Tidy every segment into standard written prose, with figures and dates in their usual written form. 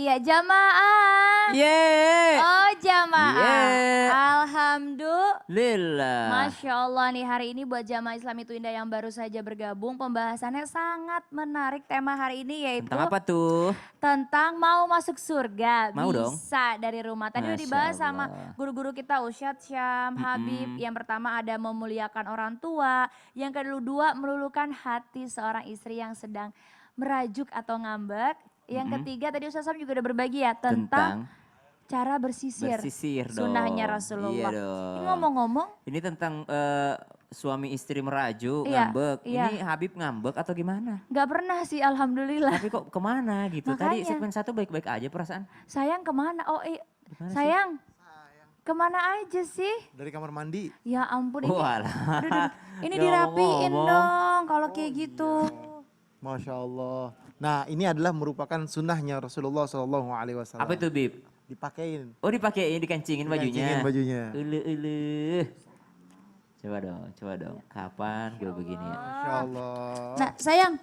Iya, jamaah. Yeay. Oh, jamaah. Yeay. Alhamdulillah. Lillah. Masya Allah nih, hari ini buat jamaah Islam itu Indah yang baru saja bergabung, pembahasannya sangat menarik. Tema hari ini yaitu Tentang apa tuh? tentang mau masuk surga. Mau dong. Bisa dari rumah. Tadi udah Masya dibahas sama Allah. guru-guru kita, Ustadz Syam, Habib. Yang pertama ada memuliakan orang tua. Yang kedua meluluhkan hati seorang istri yang sedang merajuk atau ngambek. Yang ketiga tadi Ustadz Syam juga udah berbagi ya tentang cara bersisir. Bersisir dong. Sunnahnya Rasulullah. Iya dong. Ini ngomong-ngomong. Ini tentang suami istri merajuk, Iya, ngambek. iya. Ini Habib ngambek atau gimana? Gak pernah sih alhamdulillah. Tapi kok kemana gitu? Tadi Makanya. segmen 1 baik-baik aja perasaan. Sayang kemana? Oh Gimana sih? sayang. Kemana aja sih? Dari kamar mandi. Ya ampun ini. Walah. Aduh, ini Ngomong-ngomong. dirapiin dong kalau kayak gitu. Masya Allah. Nah ini adalah merupakan sunnahnya Rasulullah SAW. Apa itu Bib? Dipakein. Oh dipakai dikencingin bajunya. Dikencingin bajunya. Ulu. Coba dong. Kapan gue begini ya? Masya Allah. Nah sayang,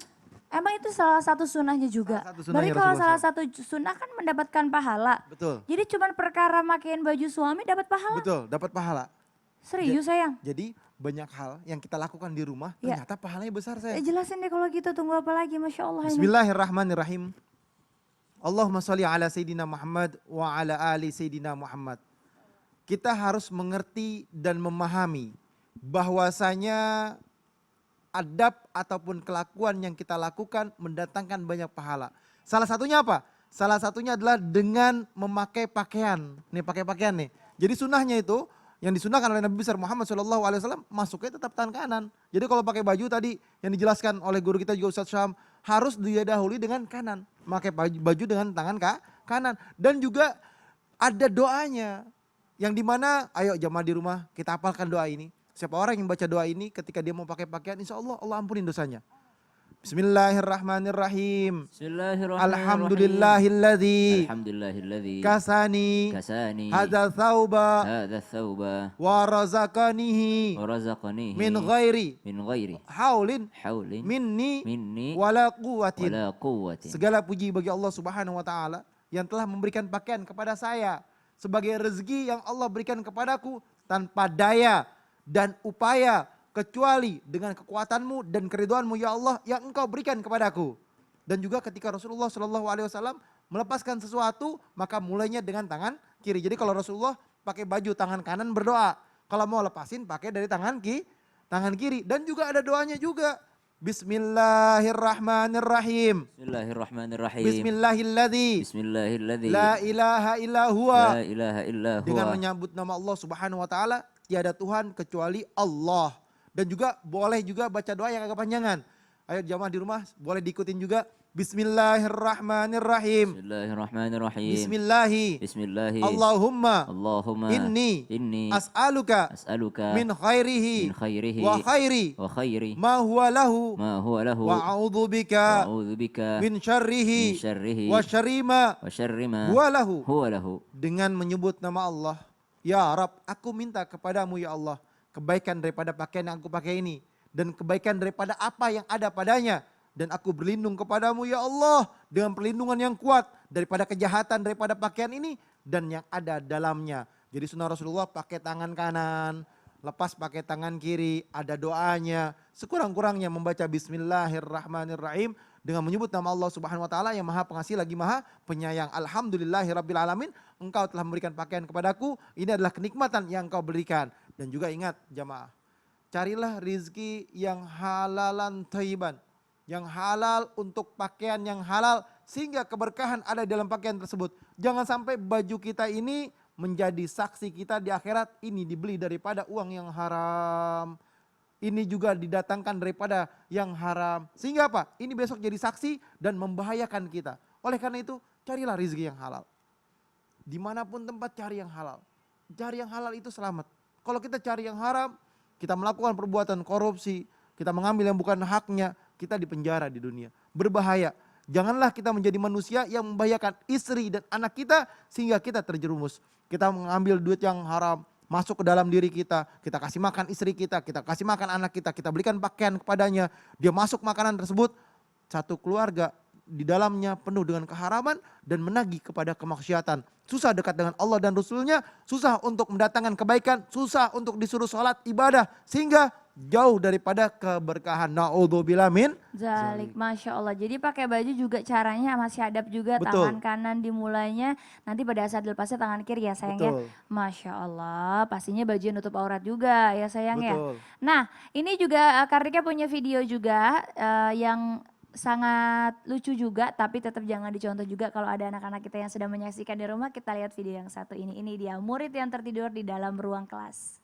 emang itu salah satu sunnahnya juga. Salah satu sunnahnya Berarti kalau Rasulullah salah satu sunnah kan mendapatkan pahala. Betul. Jadi cuma perkara makein baju suami dapat pahala. Betul, dapat pahala. Serius sayang? Jadi banyak hal yang kita lakukan di rumah Ya. ternyata pahalanya besar saya. Jelasin deh kalau gitu, tunggu apa lagi, Masya Allah ini. Bismillahirrahmanirrahim. Allahumma sholli ala Sayyidina Muhammad wa ala ali Sayyidina Muhammad. Kita harus mengerti dan memahami bahwasanya adab ataupun kelakuan yang kita lakukan mendatangkan banyak pahala. Salah satunya apa? Salah satunya adalah dengan memakai pakaian. Nih pakai pakaian nih. Jadi sunnahnya itu yang disunahkan oleh Nabi besar Muhammad SAW masuknya tetap tangan kanan. Jadi kalau pakai baju tadi yang dijelaskan oleh guru kita juga Ustadz Syam harus didahului dengan kanan. Pakai baju dengan tangan kanan. Dan juga ada doanya yang dimana ayo jamaah di rumah kita hafalkan doa ini. Siapa orang yang baca doa ini ketika dia mau pakai pakaian insya Allah Allah ampunin dosanya. Bismillahirrahmanirrahim. Alhamdulillahilladzi kasani hadza thawba wa razaqanihi min ghairi haulin minni wala quwwatin. Segala puji bagi Allah Subhanahu wa taala yang telah memberikan pakaian kepada saya sebagai rezeki yang Allah berikan kepadaku tanpa daya dan upaya kecuali dengan kekuatanmu dan keriduanmu ya Allah yang engkau berikan kepadaku. Dan juga ketika Rasulullah SAW melepaskan sesuatu maka mulainya dengan tangan kiri. Jadi kalau Rasulullah pakai baju tangan kanan berdoa. Kalau mau lepasin pakai dari tangan kiri. Dan juga ada doanya juga. Bismillahirrahmanirrahim. Bismillahilladzi la ilaha illa huwa. Dengan menyebut nama Allah Subhanahu wa taala tiada Tuhan kecuali Allah. Dan juga boleh juga baca doa yang agak panjangan. Ayo jamaah di rumah boleh diikutin juga. Bismillahirrahmanirrahim. Bismillahi. Allahumma inni as'aluka min khairihi wa khairi ma huwa lahu wa a'udzu bika min syarrihi wa syarri ma huwa lahu. Dengan menyebut nama Allah, ya Rab, aku minta kepadamu ya Allah kebaikan daripada pakaian yang aku pakai ini dan kebaikan daripada apa yang ada padanya, dan aku berlindung kepadamu ya Allah dengan perlindungan yang kuat daripada kejahatan daripada pakaian ini dan yang ada dalamnya. Jadi sunnah Rasulullah pakai tangan kanan, lepas pakai tangan kiri, ada doanya. Sekurang-kurangnya membaca Bismillahirrahmanirrahim dengan menyebut nama Allah Subhanahu wa taala yang Maha Pengasih lagi Maha Penyayang. Alhamdulillahirabbil alamin, engkau telah memberikan pakaian kepadaku. Ini adalah kenikmatan yang engkau berikan. Dan juga ingat jamaah, carilah rizki yang halalan thayyiban, yang halal untuk pakaian yang halal sehingga keberkahan ada dalam pakaian tersebut. Jangan sampai baju kita ini menjadi saksi kita di akhirat, ini dibeli daripada uang yang haram. Ini juga didatangkan daripada yang haram. Sehingga apa? Ini besok jadi saksi dan membahayakan kita. Oleh karena itu carilah rizki yang halal. Dimanapun tempat cari yang halal. Cari yang halal itu selamat. Kalau kita cari yang haram, kita melakukan perbuatan korupsi, kita mengambil yang bukan haknya, kita dipenjara di dunia. Berbahaya. Janganlah kita menjadi manusia yang membahayakan istri dan anak kita sehingga kita terjerumus. Kita mengambil duit yang haram, masuk ke dalam diri kita kasih makan istri kita kasih makan anak kita berikan pakaian kepadanya, dia masuk makanan tersebut, satu keluarga di dalamnya penuh dengan keharaman dan menagih kepada kemaksiatan. Susah dekat dengan Allah dan Rasulnya, susah untuk mendatangkan kebaikan, susah untuk disuruh sholat ibadah. Sehingga jauh daripada keberkahan. Na'udzubillah min Zalik, Masya Allah. Jadi pakai baju juga caranya masih hadap juga, Betul. tangan kanan dimulainya, nanti pada saat dilepasnya tangan kiri ya sayang ya. Betul. Masya Allah, pastinya baju nutup aurat juga ya sayang ya. Betul. Nah ini juga Kartika punya video juga yang sangat lucu juga, tapi tetap jangan dicontoh juga kalau ada anak-anak kita yang sedang menyaksikan di rumah. Kita lihat video yang satu ini. Ini dia murid yang tertidur di dalam ruang kelas.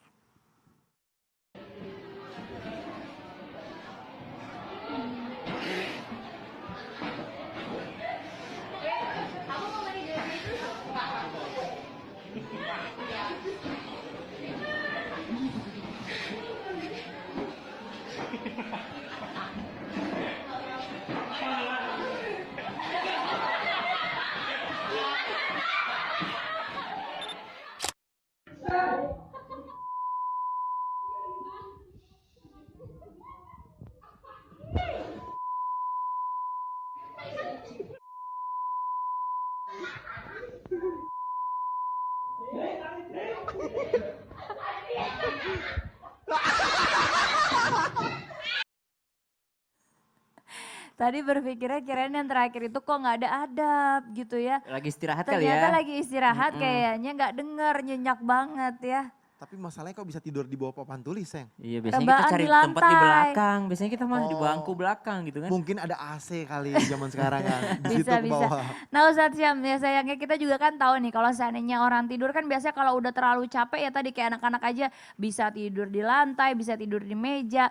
Tadi berpikirnya kirain yang terakhir itu kok nggak ada adab gitu ya. Lagi istirahat kali ya. Ternyata lagi istirahat kayaknya nggak denger, nyenyak banget ya. Tapi masalahnya kok bisa tidur di bawah papan tulis, Seng? Iya, biasanya Rebahan kita cari di tempat di lantai. belakang. Biasanya kita mah di bangku belakang gitu kan. Mungkin ada AC kali zaman sekarang kan. Di situ Bisa, ke bawah. Nah Ustadz Syam ya sayangnya kita juga kan tahu nih kalau seandainya orang tidur kan biasanya kalau udah terlalu capek ya tadi kayak anak-anak aja bisa tidur di lantai, bisa tidur di meja.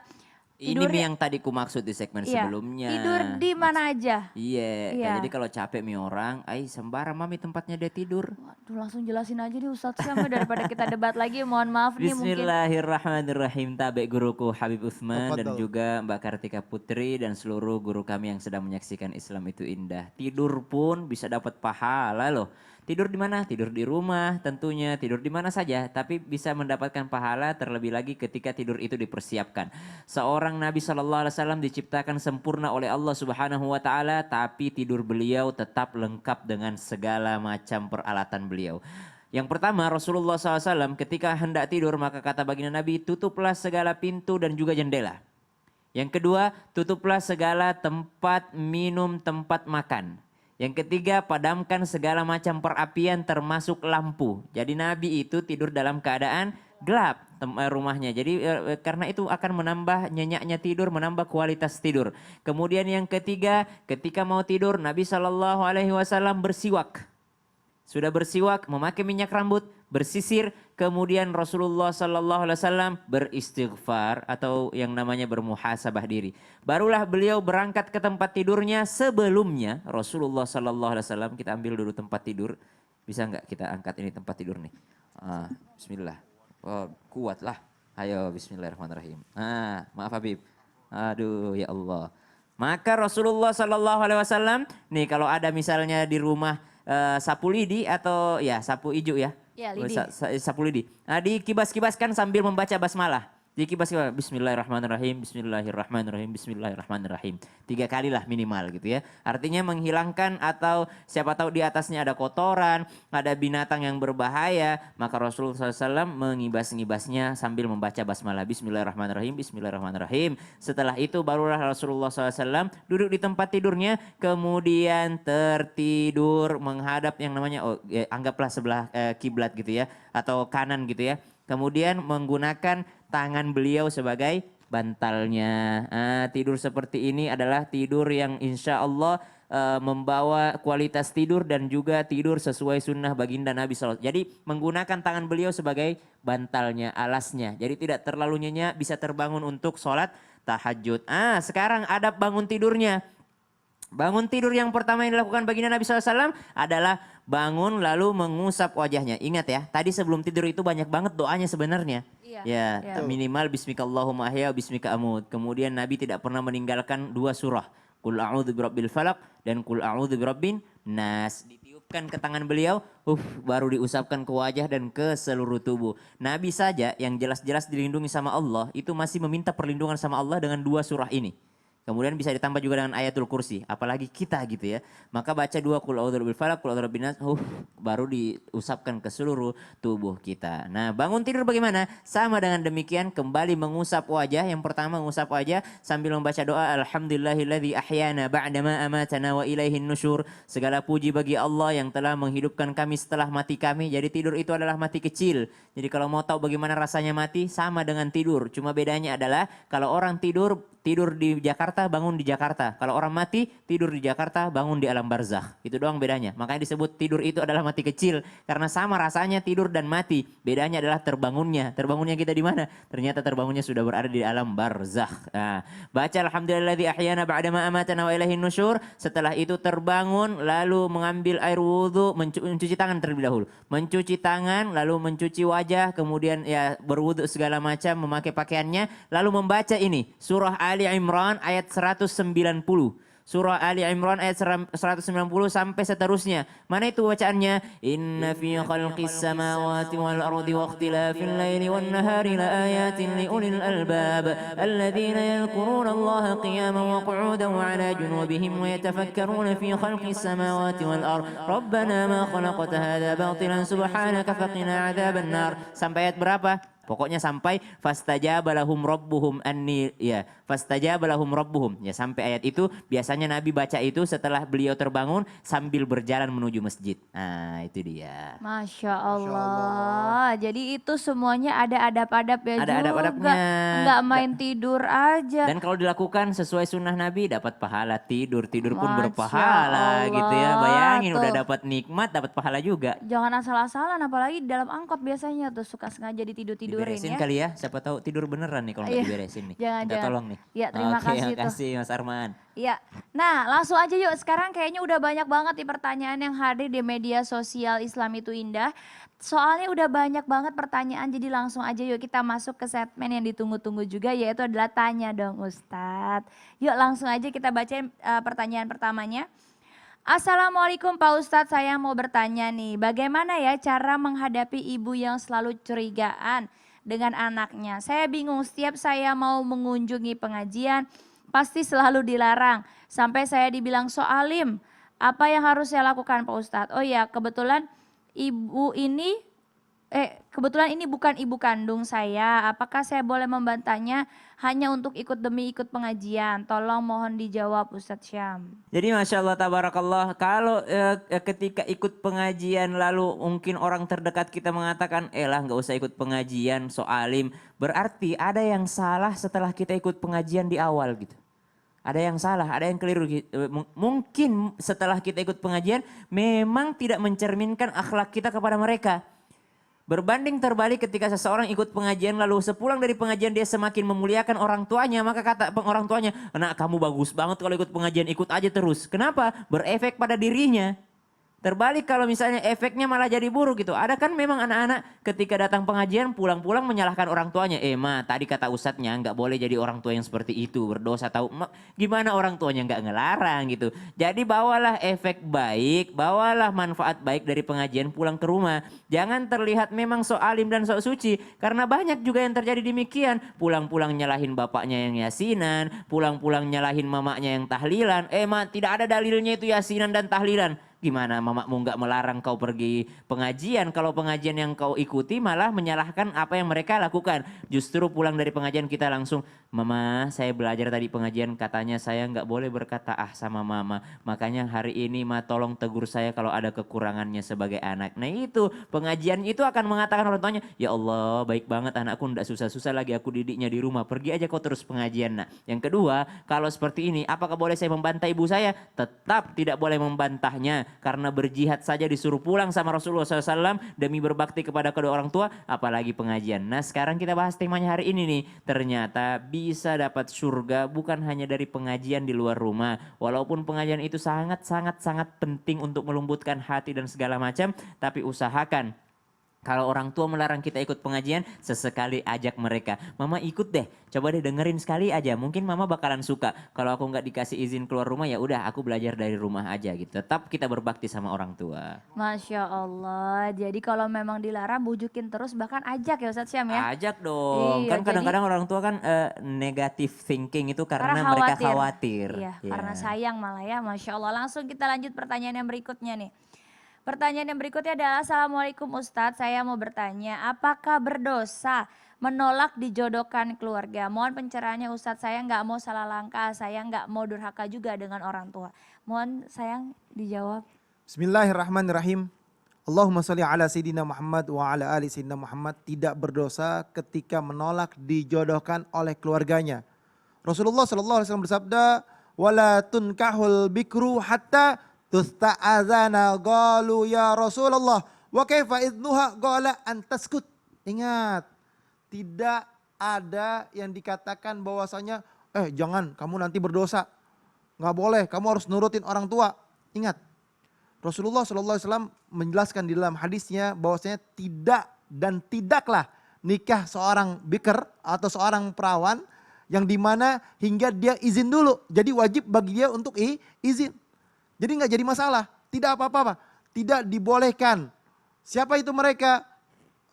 Ini Mi yang tadi ku maksud di segmen Iya, sebelumnya. tidur di mana aja. Iya, Iya. jadi kalau capek mi orang, sembarang mami tempatnya dia tidur. Waduh langsung jelasin aja nih Ustadz Syam ya, daripada kita debat lagi, mohon maaf nih mungkin. Bismillahirrahmanirrahim. Tabe guruku Habib Utsman dan Tafadhol. juga Mbak Kartika Putri dan seluruh guru kami yang sedang menyaksikan Islam itu indah. Tidur pun bisa dapat pahala loh. Tidur di mana? Tidur di rumah tentunya, tidur di mana saja. Tapi bisa mendapatkan pahala terlebih lagi ketika tidur itu dipersiapkan. Seorang Nabi SAW diciptakan sempurna oleh Allah Subhanahu Wa Taala, tapi tidur beliau tetap lengkap dengan segala macam peralatan beliau. Yang pertama Rasulullah SAW ketika hendak tidur maka kata baginda Nabi, tutuplah segala pintu dan juga jendela. Yang kedua, tutuplah segala tempat minum, tempat makan. Yang ketiga, padamkan segala macam perapian termasuk lampu. Jadi Nabi itu tidur dalam keadaan gelap rumahnya. Jadi karena itu akan menambah nyenyaknya tidur, menambah kualitas tidur. Kemudian yang ketiga, ketika mau tidur Nabi SAW bersiwak. Sudah bersiwak, memakai minyak rambut, bersisir, kemudian Rasulullah SAW beristighfar atau yang namanya bermuhasabah diri. Barulah beliau berangkat ke tempat tidurnya. Sebelumnya Rasulullah SAW, kita ambil dulu tempat tidur. Bisa nggak kita angkat ini tempat tidur nih? Bismillah. Oh, kuat lah. Ayo bismillahirrahmanirrahim. Maaf Habib. Aduh ya Allah. Maka Rasulullah SAW, nih kalau ada misalnya di rumah sapu lidi atau ya sapu ijuk ya. Ya, lidi. Sapu lidi. Nah, dikibas-kibaskan sambil membaca basmalah. Dikibas-kibas, bismillahirrahmanirrahim, bismillahirrahmanirrahim, bismillahirrahmanirrahim. 3 kali lah minimal gitu ya. Artinya menghilangkan atau siapa tahu di atasnya ada kotoran, ada binatang yang berbahaya. Maka Rasulullah SAW mengibas-ngibasnya sambil membaca basmalah. Bismillahirrahmanirrahim, bismillahirrahmanirrahim. Setelah itu barulah Rasulullah SAW duduk di tempat tidurnya. Kemudian tertidur menghadap yang namanya, anggaplah sebelah kiblat gitu ya. Atau kanan gitu ya. Kemudian menggunakan tangan beliau sebagai bantalnya. Tidur seperti ini adalah tidur yang insya Allah membawa kualitas tidur dan juga tidur sesuai sunnah baginda Nabi SAW. Jadi menggunakan tangan beliau sebagai bantalnya, alasnya. Jadi tidak terlalu nyenyak, bisa terbangun untuk sholat tahajud. Sekarang adab bangun tidurnya. Bangun tidur yang pertama yang dilakukan baginda Nabi SAW adalah bangun lalu mengusap wajahnya. Ingat ya, tadi sebelum tidur itu banyak banget doanya sebenarnya. Iya. Minimal bismikallahumma ahya wa bismika amut. Kemudian Nabi tidak pernah meninggalkan 2 surah. Qul a'udzu birabbil falaq dan qul a'udzu birabbin nas. Ditiupkan ke tangan beliau, baru diusapkan ke wajah dan ke seluruh tubuh. Nabi saja yang jelas-jelas dilindungi sama Allah itu masih meminta perlindungan sama Allah dengan 2 surah ini. Kemudian bisa ditambah juga dengan ayatul kursi, apalagi kita gitu ya. Maka baca 2 qul a'udzu birabbil falaq, qul a'udzu birabbin nas, baru diusapkan ke seluruh tubuh kita. Nah, bangun tidur bagaimana? Sama dengan demikian, kembali mengusap wajah. Yang pertama mengusap wajah sambil membaca doa alhamdulillahilladzi ahyana ba'dama amatana wa ilaihin nusyur. Segala puji bagi Allah yang telah menghidupkan kami setelah mati kami. Jadi tidur itu adalah mati kecil. Jadi kalau mau tahu bagaimana rasanya mati, sama dengan tidur. Cuma bedanya adalah kalau orang tidur di Jakarta, bangun di Jakarta. Kalau orang mati, tidur di Jakarta, bangun di alam barzakh. Itu doang bedanya. Makanya disebut tidur itu adalah mati kecil. Karena sama rasanya tidur dan mati. Bedanya adalah terbangunnya. Terbangunnya kita di mana? Ternyata terbangunnya sudah berada di alam barzakh. Nah, baca alhamdulillahilladzi ahyana ba'dama amatana wa ilaihin nusyur. Setelah itu terbangun, lalu mengambil air wudhu, mencuci tangan terlebih dahulu. Mencuci tangan, lalu mencuci wajah, kemudian ya berwudhu segala macam, memakai pakaiannya. Lalu membaca ini, surah Ali Imran ayat 190. Surah Ali Imran ayat 190 sampai seterusnya. Mana itu bacaannya? Inna fi khalqis samawati wal ardi wa ikhtilafil laili wan nahari la ayatin li ulil albab alladzina yadhkuruna Allaha qiyaman wa qu'udan wa 'ala junubihim wa yatafakkaruna fi khalqis samawati wal ardi rabbana ma khalaqta hadza batilan subhanaka faqina 'adzaban nar. Sampai ayat berapa? Pokoknya sampai fastajaba lahum rabbuhum anni, ya fastajaba lahum rabbuhum, ya sampai ayat itu. Biasanya Nabi baca itu setelah beliau terbangun sambil berjalan menuju masjid. Nah itu dia. Masya Allah. Jadi itu semuanya ada adab-adab ya, ada adab-adabnya, nggak main tidur aja. Dan kalau dilakukan sesuai sunnah Nabi dapat pahala tidur pun Masya berpahala Allah. gitu ya. Bayangin Tuh. udah dapat nikmat, dapat pahala juga. Jangan asal-asalan, apalagi dalam angkot biasanya tuh suka sengaja ditidur-tidurin Diberesin ya. kali ya, siapa tahu tidur beneran nih kalau nggak Iya. diberesin nih. Jangan, Minta jangan. tolong nih. Ya, terima Oke, kasih tuh. makasih Mas Arman. Iya. Nah, langsung aja yuk. Sekarang kayaknya udah banyak banget nih pertanyaan yang hadir di media sosial Islam itu Indah. Soalnya udah banyak banget pertanyaan, jadi langsung aja yuk kita masuk ke segmen yang ditunggu-tunggu juga, yaitu adalah Tanya Dong Ustadz. Yuk langsung aja kita bacain pertanyaan pertamanya. Assalamualaikum Pak Ustadz, saya mau bertanya nih, bagaimana ya cara menghadapi ibu yang selalu curigaan dengan anaknya? Saya bingung, setiap saya mau mengunjungi pengajian pasti selalu dilarang. Sampai saya dibilang so alim. Apa yang harus saya lakukan Pak Ustadz? Oh ya, kebetulan kebetulan ini bukan ibu kandung saya. Apakah saya boleh membantahnya hanya untuk ikut pengajian? Tolong mohon dijawab Ustadz Syam. Jadi Masya Allah tabarakallah, kalau ketika ikut pengajian lalu mungkin orang terdekat kita mengatakan nggak usah ikut pengajian so alim. Berarti ada yang salah setelah kita ikut pengajian di awal gitu. Ada yang salah, ada yang keliru. Mungkin setelah kita ikut pengajian memang tidak mencerminkan akhlak kita kepada mereka. Berbanding terbalik ketika seseorang ikut pengajian lalu sepulang dari pengajian dia semakin memuliakan orang tuanya, maka kata orang tuanya, "Nak, kamu bagus banget kalau ikut pengajian, ikut aja terus." Kenapa? Berefek pada dirinya. Terbalik kalau misalnya efeknya malah jadi buruk gitu. Ada kan memang anak-anak ketika datang pengajian pulang-pulang menyalahkan orang tuanya. Tadi kata ustadznya nggak boleh jadi orang tua yang seperti itu, berdosa tahu. Gimana orang tuanya nggak ngelarang gitu. Jadi bawalah efek baik, bawalah manfaat baik dari pengajian pulang ke rumah. Jangan terlihat memang sok alim dan sok suci. Karena banyak juga yang terjadi demikian. Pulang-pulang nyalahin bapaknya yang yasinan, pulang-pulang nyalahin mamanya yang tahlilan. Tidak ada dalilnya itu yasinan dan tahlilan. Gimana mamamu nggak melarang kau pergi pengajian? Kalau pengajian yang kau ikuti malah menyalahkan apa yang mereka lakukan. Justru pulang dari pengajian kita langsung, "Mama, saya belajar tadi pengajian, katanya saya nggak boleh berkata sama mama. Makanya hari ini tolong tegur saya kalau ada kekurangannya sebagai anak." Nah itu, pengajian itu akan mengatakan orang tuanya, "Ya Allah, baik banget anakku, nggak susah-susah lagi aku didiknya di rumah. Pergi aja kau terus pengajian." Nah, yang kedua, kalau seperti ini, apakah boleh saya membantah ibu saya? Tetap tidak boleh membantahnya. Karena berjihad saja disuruh pulang sama Rasulullah SAW demi berbakti kepada kedua orang tua, apalagi pengajian. Nah sekarang kita bahas temanya hari ini nih. Ternyata bisa dapat surga bukan hanya dari pengajian di luar rumah. Walaupun pengajian itu sangat penting untuk melembutkan hati dan segala macam. Tapi usahakan Kalau orang tua melarang kita ikut pengajian, sesekali ajak mereka. Mama ikut deh, coba deh dengerin sekali aja. Mungkin mama bakalan suka. Kalau aku nggak dikasih izin keluar rumah, ya udah aku belajar dari rumah aja gitu. Tetap kita berbakti sama orang tua. Masya Allah, jadi kalau memang dilarang bujukin terus bahkan ajak ya Ustadz Syam ya? Ajak dong, Iya, kan kadang-kadang orang tua kan negative thinking itu karena mereka khawatir. Iya, Ya. karena sayang malah ya, Masya Allah. Langsung kita lanjut pertanyaan yang berikutnya nih. Pertanyaan yang berikutnya adalah, Assalamualaikum Ustadz, saya mau bertanya, apakah berdosa menolak dijodohkan keluarga? Mohon pencerahannya Ustadz, saya nggak mau salah langkah, saya nggak mau durhaka juga dengan orang tua. Mohon sayang dijawab. Bismillahirrahmanirrahim. Allahumma sholli ala Sayyidina Muhammad wa ala ali Sayyidina Muhammad. Tidak berdosa ketika menolak dijodohkan oleh keluarganya. Rasulullah SAW bersabda, wala tunkahul bikru hatta tusta'adzana qalu ya Rasulullah wa kaifa idnuha qala antaskut. Ingat, tidak ada yang dikatakan bahwasanya jangan kamu nanti berdosa. Nggak boleh, kamu harus nurutin orang tua. Ingat, Rasulullah SAW menjelaskan di dalam hadisnya bahwasanya tidak dan tidaklah nikah seorang bikr atau seorang perawan yang dimana hingga dia izin dulu. Jadi wajib bagi dia untuk izin. Jadi nggak jadi masalah, tidak apa-apa, tidak dibolehkan. Siapa itu mereka?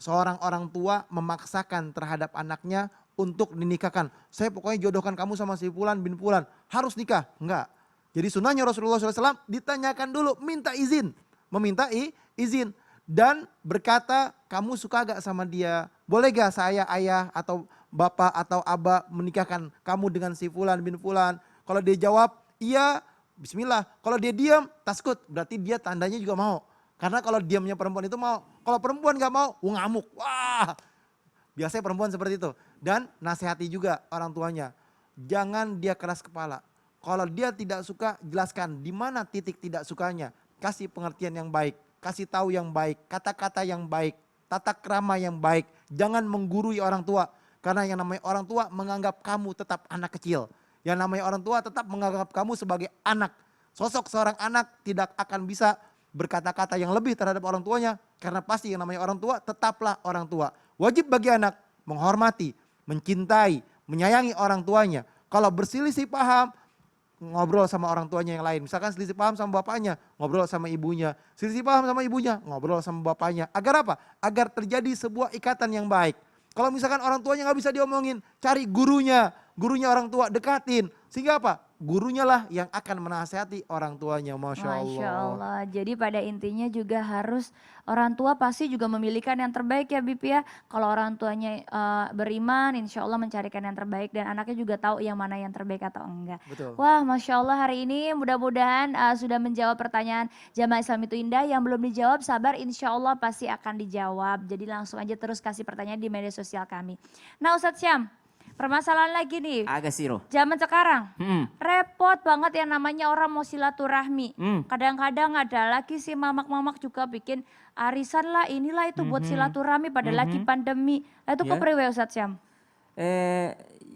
Seorang orang tua memaksakan terhadap anaknya untuk dinikahkan. Saya pokoknya jodohkan kamu sama si Fulan bin Fulan, harus nikah. Enggak. Jadi sunnahnya Rasulullah SAW ditanyakan dulu, minta izin. Meminta izin. Dan berkata, kamu suka gak sama dia? Boleh gak saya ayah atau bapak atau abah menikahkan kamu dengan si Fulan bin Fulan? Kalau dia jawab, iya, bismillah. Kalau dia diam, taskut. Berarti dia tandanya juga mau. Karena kalau diamnya perempuan itu mau. Kalau perempuan gak mau, ngamuk. Wah, biasanya perempuan seperti itu. Dan nasihati juga orang tuanya. Jangan dia keras kepala. Kalau dia tidak suka, jelaskan di mana titik tidak sukanya. Kasih pengertian yang baik, kasih tahu yang baik, kata-kata yang baik, tata krama yang baik. Jangan menggurui orang tua. Karena yang namanya orang tua menganggap kamu tetap anak kecil. Yang namanya orang tua tetap menganggap kamu sebagai anak. Sosok seorang anak tidak akan bisa berkata-kata yang lebih terhadap orang tuanya. Karena pasti yang namanya orang tua tetaplah orang tua. Wajib bagi anak menghormati, mencintai, menyayangi orang tuanya. Kalau berselisih paham, ngobrol sama orang tuanya yang lain. Misalkan selisih paham sama bapaknya, ngobrol sama ibunya. Selisih paham sama ibunya, ngobrol sama bapaknya. Agar apa? Agar terjadi sebuah ikatan yang baik. Kalau misalkan orang tuanya gak bisa diomongin, cari gurunya orang tua, dekatin. Sehingga apa? Gurunya lah yang akan menasihati orang tuanya. Masya Allah. Masya Allah. Jadi pada intinya juga harus orang tua pasti juga memilihkan yang terbaik ya Bip ya. Kalau orang tuanya beriman, insya Allah mencarikan yang terbaik. Dan anaknya juga tahu yang mana yang terbaik atau enggak. Betul. Wah Masya Allah, hari ini mudah-mudahan sudah menjawab pertanyaan Jamaah Islam itu Indah. Yang belum dijawab sabar, insya Allah pasti akan dijawab. Jadi langsung aja terus kasih pertanyaan di media sosial kami. Nah Ustadz Syam, permasalahan lagi nih. Agak siro. Zaman sekarang repot banget yang namanya orang mau silaturahmi. Kadang-kadang ada lagi si mamak-mamak juga bikin arisan lah, inilah itu buat silaturahmi pada lagi pandemi. Itu Ya. kepriwe Ustadz Syam?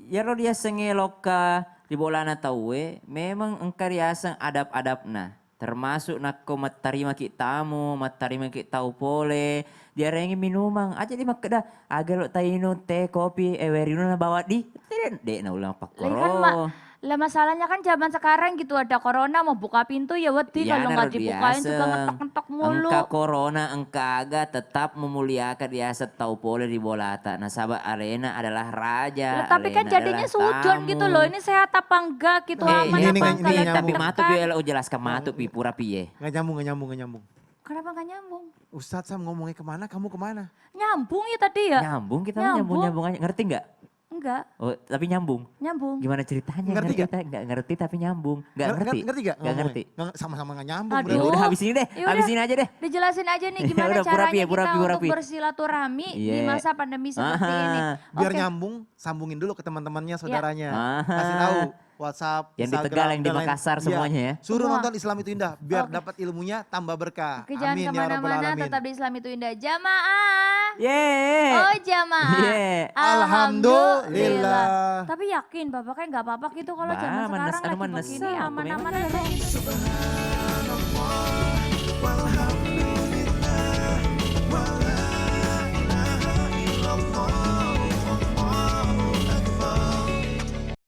Ya lo dia sengeloka di bolana tahu memang engkar riasang adab-adabna. Termasuk nak ko matarima ki tamu, matarima ki tau pole. Dia rengi minumang aja di makda agar lo taino teh kopi werino na bawa di. Dek na ulang pak koro. Lah masalahnya kan zaman sekarang gitu, ada corona mau buka pintu ya wedi, kalau nggak dibukain juga ngetok-ngetok mulu. Engka corona engka aga tetap memuliakan riasa tau pole di bolata. Nah sahabat Arena adalah raja. Lah, tapi kan jadinya sudon gitu loh, ini sehat apa enggak gitu, aman ini apa enggak. nyambung. Tapi matu piye lo jelaskan matu pi pura piye. Gak nyambung. Kenapa nggak nyambung? Ustadz Sam ngomongnya kemana, kamu kemana? Nyambung ya tadi ya? Nyambung kita Nyambung. nyambung aja. Ngerti nggak? Enggak, Oh, tapi nyambung. nyambung. Gimana ceritanya? Ngerti Nggak ngerti tapi nyambung. Nggak ngerti. Ngerti gak? Nggak ngerti. Sama-sama gak nyambung. Aduh. Ya bro. udah habis ini deh. Ya Habis udah. ini aja deh. Dijelasin aja nih Ya gimana udah, caranya pura-pi, kita untuk pura-pi. bersilaturahmi di Iya. masa pandemi seperti ini. Biar Oke. nyambung, sambungin dulu ke teman-temannya, saudaranya. Ah. Kasih tahu WhatsApp, Yang di Instagram, Tegal, yang di dan lain. Makassar Iya. semuanya ya. Suruh Semua. nonton Islam itu Indah, biar Oke. dapat ilmunya tambah berkah. Oke, jangan Amin ya rabbal kemana-mana, alamin. tetap di Islam itu Indah. Jamaah. Yeay. Oh jamaah. Yeah. Alhamdulillah. Tapi yakin Bapak kan nggak apa-apa gitu kalau zaman Bah, manas, sekarang anu lagi manas. begini aman-aman aja.